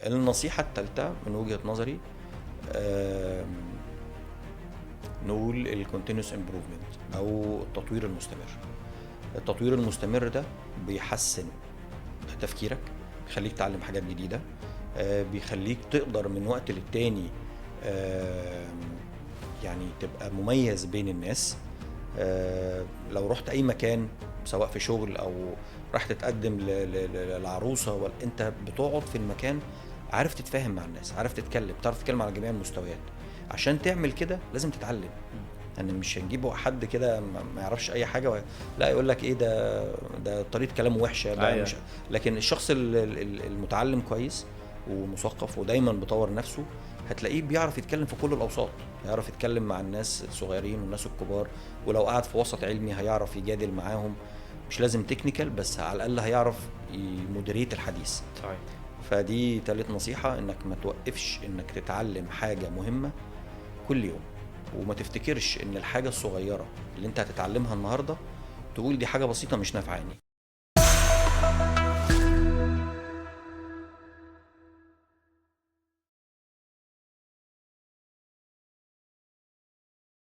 النصيحة الثالثة من وجهة نظري نقول الكونتينوس امبروفمنت او التطوير المستمر. التطوير المستمر ده بيحسن تفكيرك، بيخليك تتعلم حاجات جديدة، بيخليك تقدر من وقت للتاني يعني تبقى مميز بين الناس. لو رحت اي مكان سواء في شغل او راح تتقدم للعروسة، انت بتقعد في المكان عارف تتفاهم مع الناس، عارف تتكلم، تعرف تتكلم على جميع المستويات. عشان تعمل كده لازم تتعلم. يعني مش هنجيبه حد كده ما يعرفش اي حاجه لا يقول لك ايه ده طريقه كلامه وحشه ده ايوه. مش. لكن الشخص المتعلم كويس ومثقف ودايما بيطور نفسه، هتلاقيه بيعرف يتكلم في كل الاوساط، هيعرف يتكلم مع الناس الصغيرين والناس الكبار، ولو قعد في وسط علمي هيعرف يجادل معاهم. مش لازم تكنيكال، بس على الاقل هيعرف مديريه الحديث. صحيح. فدي تالت نصيحه، انك ما توقفش انك تتعلم حاجه مهمه كل يوم، وما تفتكرش ان الحاجة الصغيرة اللي انت هتتعلمها النهاردة تقول دي حاجة بسيطة مش نافعاني.